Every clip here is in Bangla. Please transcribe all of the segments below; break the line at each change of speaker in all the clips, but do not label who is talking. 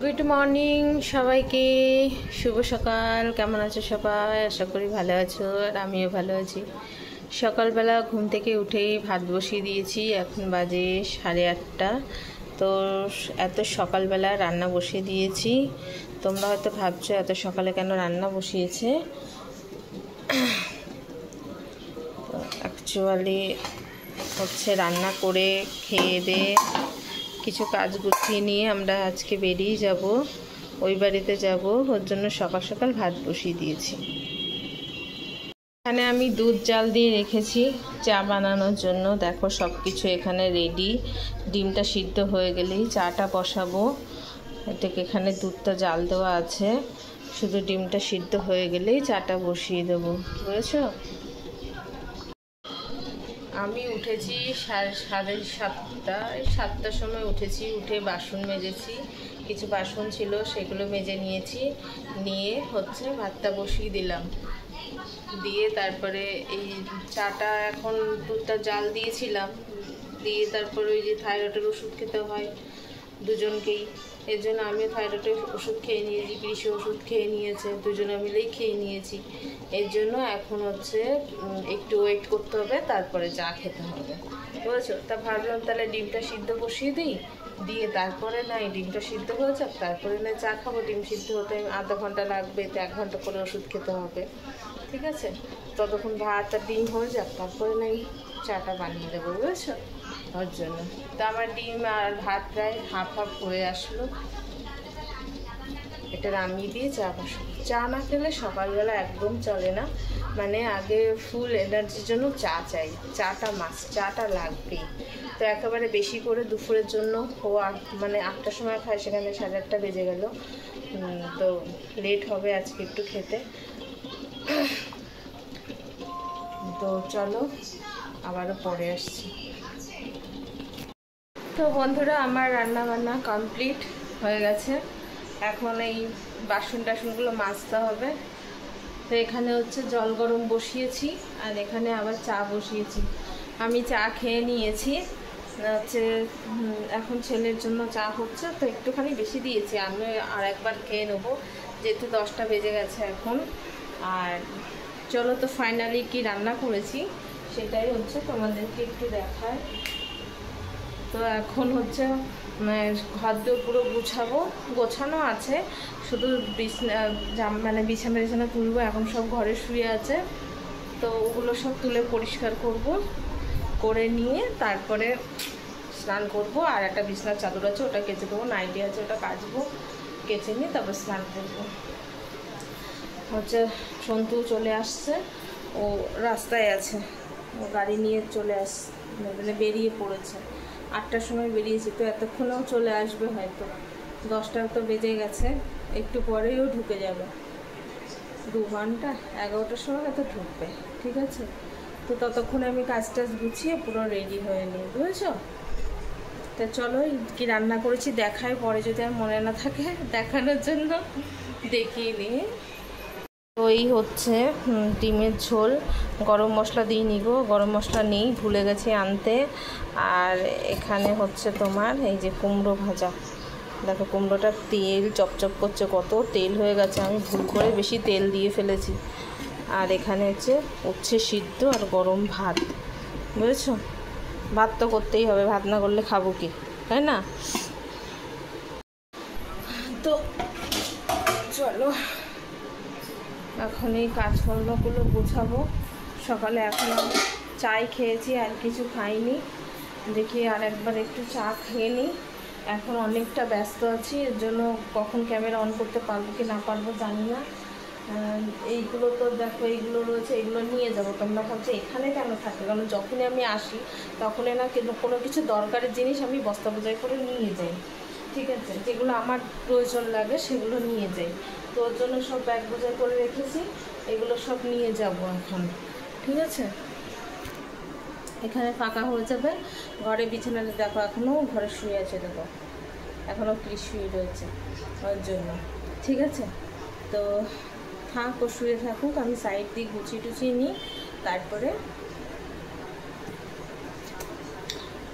গুড মর্নিং সবাইকে, শুভ সকাল। কেমন আছো সবাই? আশা করি ভালো আছো, আর আমিও ভালো আছি। সকালবেলা ঘুম থেকে উঠেই ভাত বসিয়ে দিয়েছি। এখন বাজে 8:30। তো এত সকালবেলা রান্না বসিয়ে দিয়েছি। তোমরা হয়তো ভাবছো এত সকালে কেন রান্না বসিয়েছে। তো অ্যাকচুয়ালি হচ্ছে রান্না করে খেয়ে দিয়ে কিছু কাজ গুছিয়ে নিয়ে আমরা আজকে বেরিয়ে যাব, ওই বাড়িতে যাব। ওর জন্য সকাল সকাল ভাত বসিয়ে দিয়েছি। এখানে আমি দুধ জাল দিয়ে রেখেছি চা বানানোর জন্য। দেখো সব কিছু এখানে রেডি। ডিমটা সিদ্ধ হয়ে গেলেই চাটা বসাবো। এটাকে এখানে দুধটা জাল দেওয়া আছে, শুধু ডিমটা সিদ্ধ হয়ে গেলেই চাটা বসিয়ে দেবো, বুঝেছো? আমি উঠেছি 7:30, 7টার সময় উঠেছি। উঠে বাসন মেজেছি, কিছু বাসন ছিল সেগুলো মেজে নিয়েছি। নিয়ে হচ্ছে ভাতটা বসিয়ে দিলাম, দিয়ে তারপরে এই চাটা এখন দুধটা জাল দিয়েছিলাম, দিয়ে তারপরে ওই যে থাইরয়েডের ওষুধ খেতে হয় দুজনকেই। এর জন্য আমিও থাইরয়েডের ওষুধ খেয়ে নিয়েছি, কৃষি ওষুধ খেয়ে নিয়েছে, দুজনে মিলেই খেয়ে নিয়েছি। এর জন্য এখন হচ্ছে একটু ওয়েট করতে হবে, তারপরে চা খেতে হবে, বুঝেছো? তা ভাবলাম তাহলে ডিমটা সিদ্ধ বসিয়ে দিই, দিয়ে তারপরে নাই ডিমটা সিদ্ধ হয়ে যাক, তারপরে না চা খাবো। ডিম সিদ্ধ হতে আধা ঘন্টা লাগবে, তো 1 ঘন্টা করে ওষুধ খেতে হবে, ঠিক আছে? ততক্ষণ ভাত আর ডিম হয়ে যাক, তারপরে নাই চাটা বানিয়ে দেবো, বুঝেছো? ওর জন্য তো আমার ডিম আর ভাত প্রায় হাফ হয়ে আসলো। এটা নামিয়ে দিয়ে চা বসাবো। চা না খেলে সকালবেলা একদম চলে না, মানে আগে ফুল এনার্জির জন্য চা চাই, চাটা মাস্ট, চাটা লাগবেই। তো একেবারে বেশি করে দুপুরের জন্য মানে 8টার সময় খায়, সেখানে 8:30 বেজে গেল। তো লেট হবে আজকে একটু খেতে। তো চলো আবারও পরে আসছি। তো বন্ধুরা, আমার রান্না বান্না কমপ্লিট হয়ে গেছে। এখন এই বাসন টাসনগুলো মাজতে হবে। তো এখানে হচ্ছে জল গরম বসিয়েছি, আর এখানে আবার চা বসিয়েছি। আমি চা খেয়ে নিয়েছি, হচ্ছে এখন ছেলের জন্য চা হচ্ছে, তো একটুখানি বেশি দিয়েছি। আমি আর একবার খেয়ে নেবো, যেহেতু 10টা বেজে গেছে এখন। আর চলো তো ফাইনালি কি রান্না করেছি সেটাই হচ্ছে তোমাদেরকে একটু দেখায়। তো এখন হচ্ছে ঘর দিয়ে পুরো গোছানো আছে, শুধু বিছানা তুলবো। এখন সব ঘরে শুয়ে আছে, তো ওগুলো সব তুলে পরিষ্কার করব, করে নিয়ে তারপরে স্নান করব। আর একটা বিছানার চাদর আছে, ওটা কেচে দেবো। নাইটি আছে, ওটা কাচবো, কেচে নিয়ে তারপর স্নান করবো। হচ্ছে সন্তু চলে আসছে, ও রাস্তায় আছে, ও গাড়ি নিয়ে চলে মানে বেরিয়ে পড়েছে। 8টার সময় বেরিয়েছে, তো এতক্ষণেও চলে আসবে হয়তো। 10টা তো বেজে গেছে, একটু পরেও ঢুকে যাবে। 2 ঘন্টা, 11টার সময় হয়তো ঢুকবে, ঠিক আছে? তো ততক্ষণে আমি কাজ টাজ গুছিয়ে পুরো রেডি হয়ে নিই, বুঝেছো? তা চলো কি রান্না করেছি দেখাই, পরে যদি আর মনে না থাকে দেখানোর জন্য দেখিয়ে নিই। ওই হচ্ছে ডিমের ঝোল, গরম মশলা দিইনি গো, গরম মশলা নেই, ভুলে গেছি আনতে। আর এখানে হচ্ছে তোমার এই যে কুমড়ো ভাজা। দেখো কুমড়োটার তেল চপচপ করছে, কত তেল হয়ে গেছে, আমি ভুল করে বেশি তেল দিয়ে ফেলেছি। আর এখানে হচ্ছে উচ্ছে সিদ্ধ আর গরম ভাত, বুঝেছো? ভাত তো করতেই হবে, ভাত না করলে খাবো কি, তাই না? তো চলো এখন এই কাজকর্মগুলো গোছাবো। সকালে এখনও চাই খেয়েছি, আর কিছু খাইনি। দেখি আর একবার একটু চা খেয়ে নিই। এখন অনেকটা ব্যস্ত আছি, এর জন্য কখন ক্যামেরা অন করতে পারবো কি না পারবো জানি না। এইগুলো তো দেখো, এইগুলো রয়েছে, এগুলো নিয়ে যাবো। তোমরা ভাবছো এখানে কেন থাকে, কারণ যখনই আমি আসি তখনই না কিন্তু কোনো কিছু দরকারের জিনিস আমি বস্তা বোঝাই করে নিয়ে যাই, ঠিক আছে? যেগুলো আমার প্রয়োজন লাগে সেগুলো নিয়ে যাই। তো ওর জন্য সব ব্যাগ বোঝাই করে রেখেছি, এগুলো সব নিয়ে যাব এখন, ঠিক আছে? এখানে ফাঁকা হয়ে যাবে। ঘরে বিছানাটা দেখো, এখনও ঘরে শুয়ে আছে, দেখো এখনও কি শুয়ে রয়েছে, ওর জন্য, ঠিক আছে? তো থাক, ও শুয়ে থাকুক, আমি সাইড দিয়ে গুছিয়ে টুছিয়ে নিই, তারপরে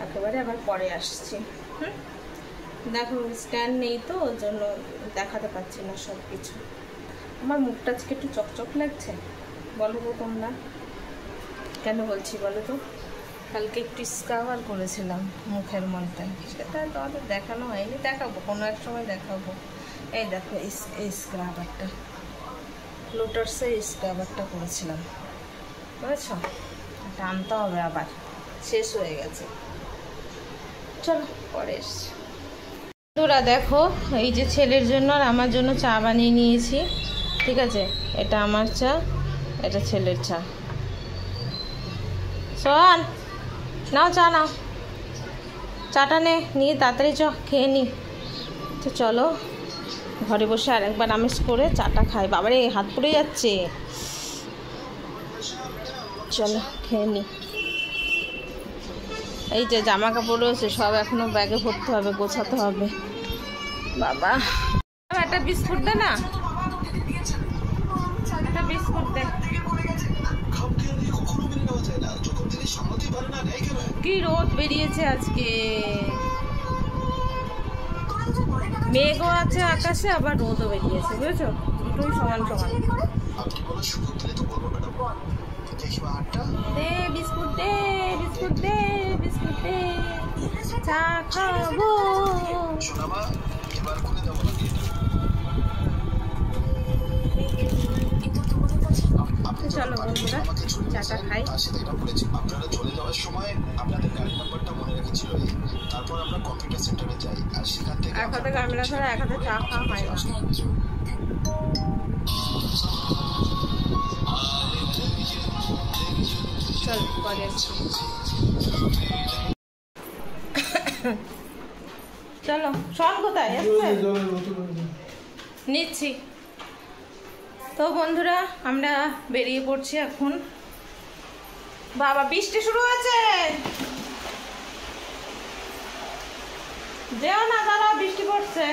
একেবারে আবার পরে আসছি। দেখো স্ট্যান্ড নেই তো, ওর জন্য দেখাতে পারছি না সব কিছু। আমার মুখটা আজকে একটু চকচক লাগছে, বলো তো তোমরা কেন বলছি বলো তো? কালকে একটু স্ক্রাবার করেছিলাম মুখের মধ্যে, সেটা তোমাদের দেখানো হয়নি, দেখাবো কোনো এক সময় দেখাবো। এই দেখো এই স্ক্রাবারটা, লোটাসের স্ক্রাবারটা করেছিলাম, বুঝেছ? এটা আনতে হবে, আবার শেষ হয়ে গেছে। চলো পরে এসছি। বন্ধুরা দেখো, এই যে ছেলের জন্য আর আমার জন্য চা বানিয়ে নিয়েছি, ঠিক আছে? এটা আমার চা, এটা ছেলের চা। শোন, নাও চা নাও, চাটা নিয়ে তাড়াতাড়ি খেয়ে নি। তো চলো ঘরে বসে আর একবার আমেজ করে চাটা খাই। বাবারে হাত পুড়ে যাচ্ছে, চলো খেয়ে নি। এই যে জামা কাপড় রয়েছে সব এখনো ব্যাগে ভরতে হবে, গোছাতে হবে। বাবা একটা বিস্কুট দে না, একটা বিস্কুট দে। কি রোদ বেরিয়েছে আজকে, মেঘও আছে আকাশে, আবার রোদও বেরিয়েছে, বুঝেছো? দুটোই সমান সমান। দে বিস্কুট দে, বিস্কুট দে, বিস্কুট দে, চা খাবো। চলো বন্ধুরা চাটা খাই।
আপনারা চলে যাওয়ার সময় আপনাদের গাড়ি নাম্বারটা মনে রেখেছিল, তারপর আমরা কম্পিউটার সেন্টারে যাই, আর সেখান থেকে
এক হাতে ক্যামেরা ধরে এক হাতে চা খাওয়া হয় না। চল পরে চলো। শোন কোথায় নিচ্ছি। তো বন্ধুরা আমরা বেরিয়ে পড়ছি এখন। বাবা বৃষ্টি শুরু হয়েছে, যেও না, দাঁড়াও, বৃষ্টি পড়ছে।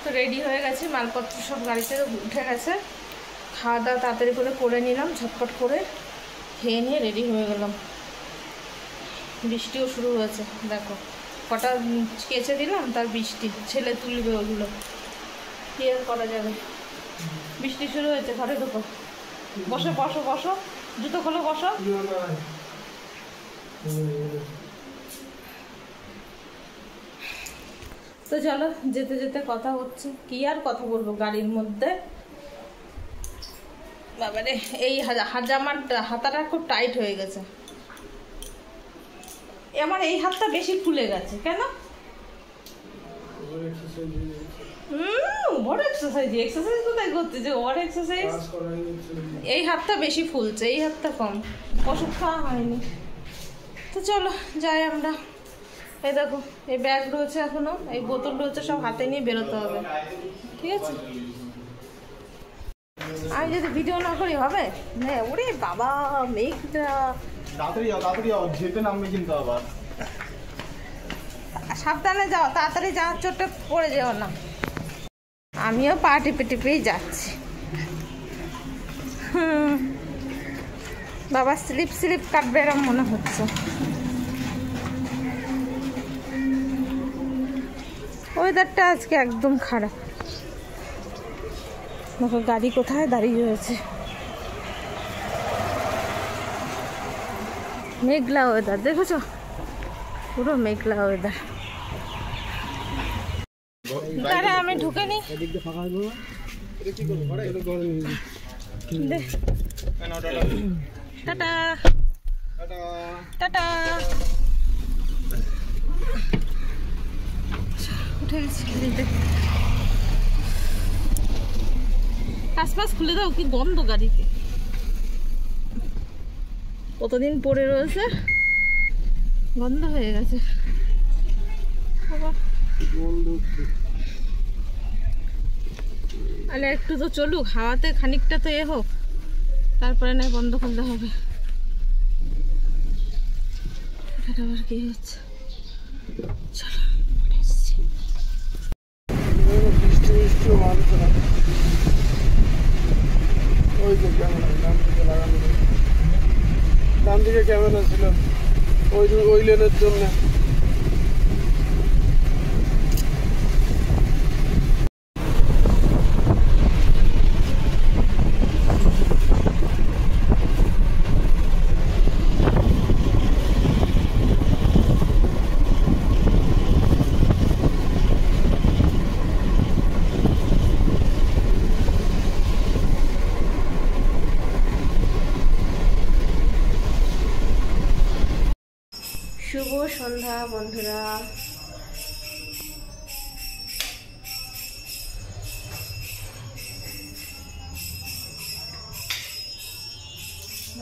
তো রেডি হয়ে গেছি, মালপত্র সব গাড়িতে উঠে গেছে। খাওয়া দাওয়া তাড়াতাড়ি করে নিলাম, ঝটপট করে খেয়ে নিয়ে রেডি হয়ে গেলাম। বৃষ্টিও শুরু হয়েছে, দেখো কটা কেচে দিলাম, তার বৃষ্টি, ছেলে তুলবে ওগুলো, কি আর করা যাবে। বৃষ্টি শুরু হয়েছে, ঘরে ঢোকো, বসো বসো বসো, জুতো খোলো, বসো। তো চলো যেতে যেতে কথা হচ্ছে, কি আর কথা বলবো গাড়ির মধ্যে। বাবারে এই হাজামার হাতাটা খুব টাইট হয়ে গেছে, আমার এই হাতটা বেশি ফুলে গেছে কেন? ওভার এক্সারসাইজ, এক্সারসাইজ কোথায় করতে যে ওভার এক্সারসাইজ? এই হাতটা বেশি ফুলছে, এই হাতটা কম, ওষুধ খাওয়া হয়নি। তো চলো যাই আমরা। এই দেখো এই ব্যাগ রয়েছে এখনো, এই বোতল রয়েছে, সব হাতে নিয়ে বেরোতে হবে, ঠিক আছে? আমি যদি ভিডিও না করি হবে না? ওরে বাবা মেঘটা,
তাড়াতাড়ি যাও, যেতে নামবে কিন্তু আবার।
সাবধানে যাও, তাড়াতাড়ি যাওয়ার চোটে পড়ে যেও না। আমিও পা টিপে টিপেই যাচ্ছি। বাবা স্লিপ স্লিপ কাটবে এরম মনে হচ্ছে। ওয়েদারটা আজকে একদম খারাপ, দেখো গাড়ি কোথায় দাঁড়িয়ে রয়েছে। মেঘলা ওয়েদার, দেখেছো? পুরো মেঘলা ওয়েদার। তারা আমি ঢুকে নি, টাটা টাটা। উঠে গেছি গাড়িতে, আশপাশ খুলে দাও, কি গন্ধ গাড়িতে, কতদিন পরে রয়েছে, গন্ধ হয়ে গেছে। আরে একটু তো চলুক, হাওয়াতে খানিকটা তো এ হোক, তারপরে না বন্ধ করতে হবে। আবার কি হচ্ছে, চলো
বৃষ্টি বৃষ্টিও মানছে না। ওই যে ক্যামেরা ডান দিকে লাগানো, ডান দিকে ক্যামেরা ছিল ওই লেনের জন্য।
সন্ধ্যা বন্ধুরা।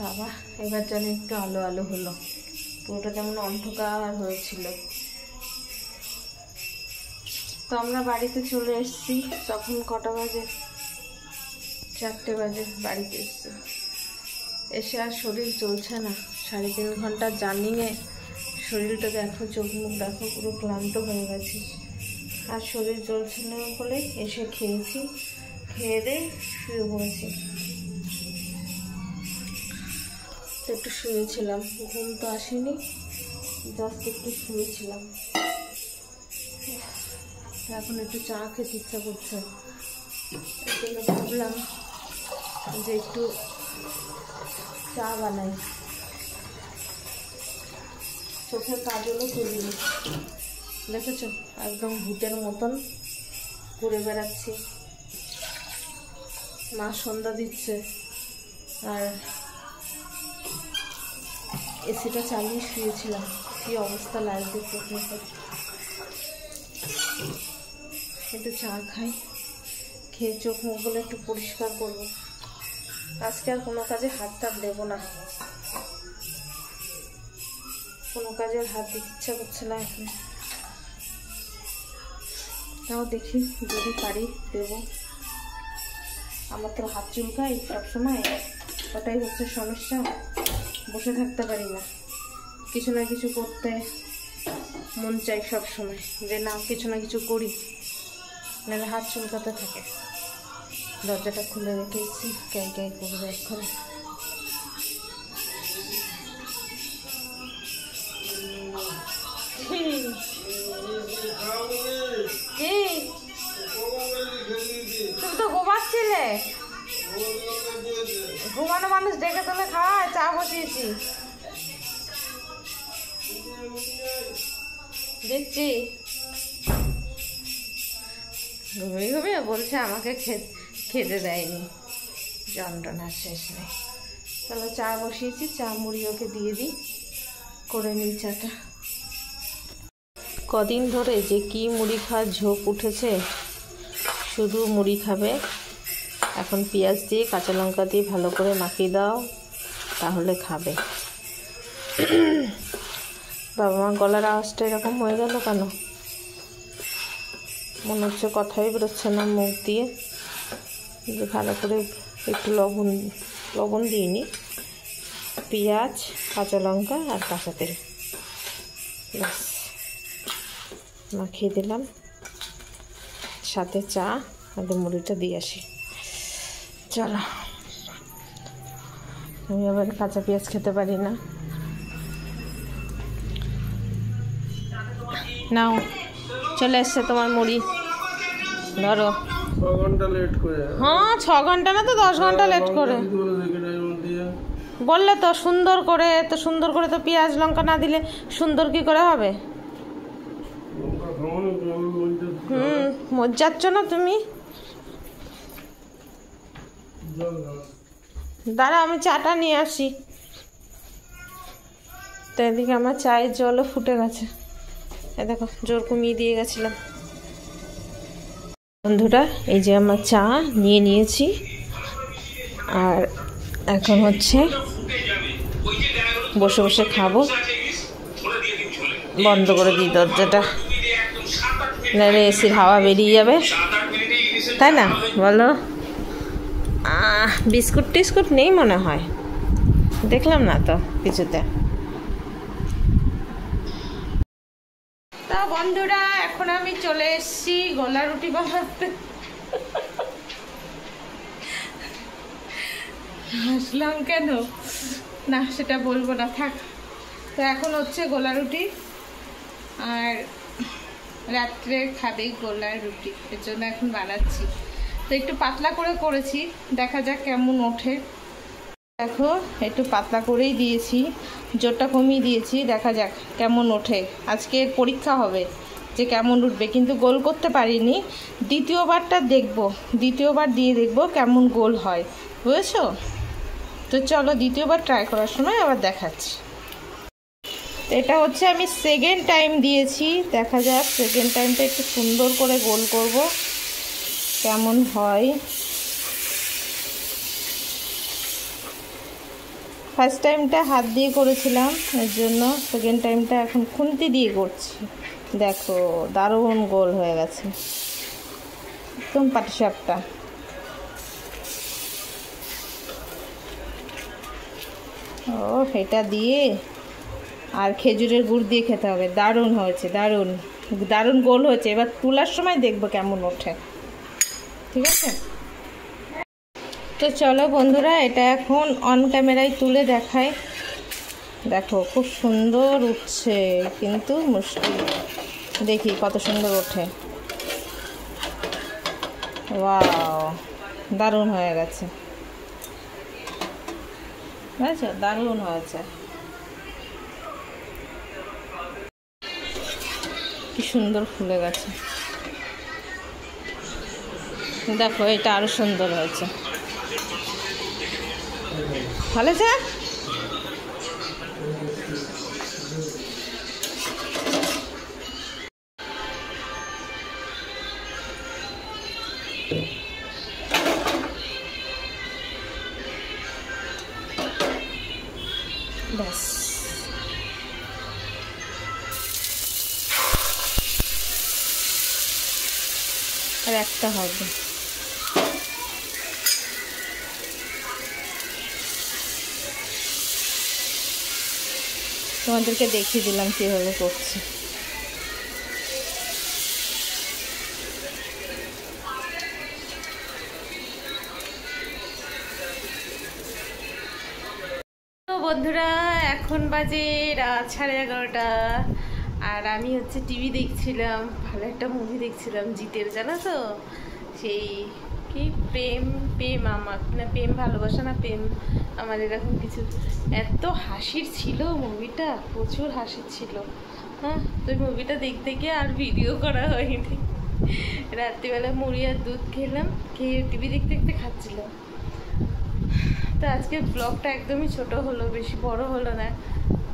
বাবা এবার যেন একটু আলো আলো হলো, পুরোটা যেমন অন্ধকার হয়েছিল। তো আমরা বাড়িতে চলে এসেছি, তখন কটা বাজে? 4টে বাজে বাড়িতে এসছি। এসে আর শরীর চলছে না, 3.5 ঘন্টার জার্নিংয়ে শরীরটা দেখো, চোখ মুখ দেখো, পুরো ক্লান্ত হয়ে গেছি। আর শরীর চলছে না বলে এসে খেয়েছি, খেয়ে দিয়ে শুয়ে পড়েছি। একটু শুয়েছিলাম, ঘুম তো আসেনি, জাস্ট একটু শুয়েছিলাম। এখন একটু চা খেতে ইচ্ছা করছে, এই জন্য ভাবলাম যে একটু চা বানাই। চোখের কাজলও করিনি, দেখেছ একদম ভূতের মতন ঘুরে বেড়াচ্ছি। মা সন্ধ্যা দিচ্ছে আর এসিটা চালিয়ে শুয়েছিলাম। কি অবস্থা লাগবে চোখে। একটু চা খাই, খেয়ে চোখ মুখগুলো একটু পরিষ্কার করবো। আজকে আর কোনো কাজে হাত টাত দেবো না, কোনো কাজে হাত দিতে ইচ্ছা করছে না এখন। তাও দেখি যদি পারি দেবো। আমার তো হাত চুলকায় সবসময়, ওটাই হচ্ছে সমস্যা। বসে থাকতে পারি না, কিছু না কিছু করতে মন চাই সব সময়, যে না কিছু না কিছু করি, নাহলে হাত চুলকাতে থাকে। দরজাটা খুলে রেখেছি, ক্যাই ক্যাই করবে এখন। তুমি তো ঘুমাচ্ছিলে, ঘুমানো মানুষ ডেকে তোলে খাওয়ায়। চা বসিয়েছি দেখছি, ঘুমিয়ে ঘুমিয়ে বলছে আমাকে খেতে দেয়নি, যন্ত্রণার শেষ নেই। তাহলে চা বসিয়েছি, চা মুড়ি ওকে দিয়ে দিই, করে নিই চাটা। কদিন ধরে যে কি মুড়ি খাওয়ার ঝোঁক উঠেছে, শুধু মুড়ি খাবে। এখন পেঁয়াজ দিয়ে কাঁচা লঙ্কা দিয়ে ভালো করে মাখিয়ে দাও, তাহলে খাবে। বাবা মা গলার আওয়াজটা এরকম হয়ে গেল কেন? মনে হচ্ছে কথাই বেরোচ্ছে না মুখ দিয়ে। যে ভালো করে একটু লবণ দিইনি, পেঁয়াজ কাঁচা লঙ্কা আর কাঁচা তেল ব্যাস মাখিয়ে দিলাম, সাথে চা আর মুড়িটা দিয়ে আসি। চলো, আমি আবার কাঁচা পেঁয়াজ খেতে পারি না। নাও চলে এসছে তোমার মুড়ি, ধরো।
6 ঘন্টা লেট করে?
হ্যাঁ 6 ঘন্টা না তো 10 ঘন্টা লেট করে বললে তো। সুন্দর করে তো পেঁয়াজ লঙ্কা না দিলে সুন্দর কি করে হবে? মজ্জাচ্ছ না তুমি। দাঁড়া আমি চাটা নিয়ে আসি। তো এদিকে আমার চায়ের জলও ফুটে গেছে, এ দেখো জোর কমিয়ে দিয়ে গেছিলাম। বন্ধুরা এই যে আমার চা নিয়ে নিয়েছি, আর এখন হচ্ছে বসে বসে খাবো। বন্ধ করে দিই দরজাটা, নাহলে এসির হাওয়া বেরিয়ে যাবে, তাই না বলো? বিস্কুট টিস্কুট নেই মনে হয়, দেখলাম না তো কিছুতে। তা বন্ধুরা এখন আমি চলে এসেছি গোলা রুটি বানাতে। হাসলাম কেন? না সেটা বলবো না, থাক। তো এখন হচ্ছে গোলা রুটি, আর রাত্রে খাবে গোলা রুটি, এর জন্য এখন বানাচ্ছি। তো একটু পাতলা করে করেছি, দেখা যাক কেমন ওঠে। দেখো একটু পাতলা করেই দিয়েছি, জোরটা কমিয়ে দিয়েছি, দেখা যাক কেমন ওঠে। আজকে পরীক্ষা হবে যে কেমন উঠবে, কিন্তু গোল করতে পারিনি। দ্বিতীয়বারটা দেখব, দ্বিতীয়বার দিয়ে দেখব কেমন গোল হয়, বুঝেছো? তো চলো দ্বিতীয়বার ট্রাই করার সময় আবার দেখাচ্ছি। এটা হচ্ছে আমি সেকেন্ড টাইম দিয়েছি, দেখা যাক সেকেন্ড টাইমটা একটু সুন্দর করে গোল করব কেমন হয়। ফার্স্ট টাইমটা হাত দিয়ে করেছিলাম, এর জন্য সেকেন্ড টাইমটা এখন খুন্তি দিয়ে করছি। দেখো দারুণ গোল হয়ে গেছে, একদম পাটিসাপটা। ও এটা দিয়ে আর খেজুরের গুড় দিয়ে খেতে হবে। দারুণ হয়েছে, দারুণ দারুণ গোল হয়েছে। এবার তোলার সময় দেখবো কেমন ওঠে, ঠিক আছে? তো চলো বন্ধুরা, এটা এখন অন ক্যামেরায় তুলে দেখায়। দেখো খুব সুন্দর উঠছে, কিন্তু মুশকিল। দেখি কত সুন্দর ওঠে। ওয়াও, দারুণ হয়ে গেছে, বুঝেছো? দারুণ হয়েছে, কি সুন্দর ফুলে গেছে। দেখো এটা আরো সুন্দর হয়েছে, ভালো আছে। ব্যাস, আর একটা হবে। তোমাদেরকে দেখিয়ে দিলাম কীভাবে করছি। তো বন্ধুরা, এখন বাজে রাত 11:30, আর আমি হচ্ছে টিভি দেখছিলাম, ভালো একটা মুভি দেখছিলাম জিতের, জানো তো? সেই কি প্রেম প্রেম আমার না প্রেম ভালোবাসা না প্রেম আমার, এরকম কিছু। এত হাসির ছিল মুভিটা, প্রচুর হাসির ছিল। হ্যাঁ, তো মুভিটা দেখতে গিয়ে আর ভিডিও করা হয়নি। রাত্রিবেলা মুড়ি আর দুধ খেলাম, খেয়ে টিভি দেখতে দেখতে খাচ্ছিলাম। তো আজকে ব্লগটা একদমই ছোট হলো, বেশি বড় হলো না।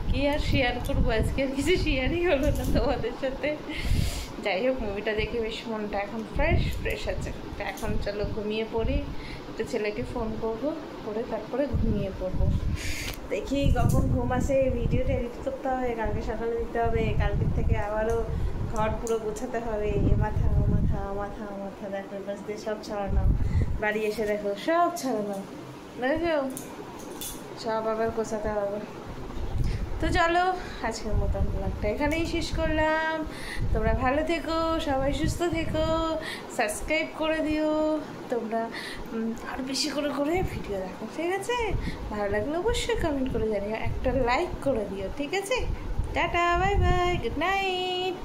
কি আর শেয়ার করবো, আজকে আর কিছু শেয়ারই হলো না তোমাদের সাথে। যাই হোক, মুভিটা দেখে বেশ মনটা এখন ফ্রেশ আছে। তো এখন চলো ঘুমিয়ে পড়ি, একটু ছেলেকে ফোন করবো, করে তারপরে ঘুমিয়ে পড়বো। দেখি কখন ঘুম আসে। ভিডিওটা এডিট করতে হবে, কালকে সকালে দিতে হবে, কালকের থেকে আবারও ঘর পুরো গোছাতে হবে। মাথা মাথা মাথা মাথা, দেখো বাস দিয়ে সব ছাড়ানো, বাড়ি এসে দেখো সব ছাড়ানো, দেখো সব আবার গোছাতে হবে। তো চলো, আজকের মতন ব্লগটা এখানেই শেষ করলাম। তোমরা ভালো থেকো, সবাই সুস্থ থেকো, সাবস্ক্রাইব করে দিও। তোমরা আরও বেশি করে করে ভিডিও দেখো, ঠিক আছে? ভালো লাগলে অবশ্যই কমেন্ট করে জানিও, একটা লাইক করে দিও, ঠিক আছে? Tata, bye bye, good night.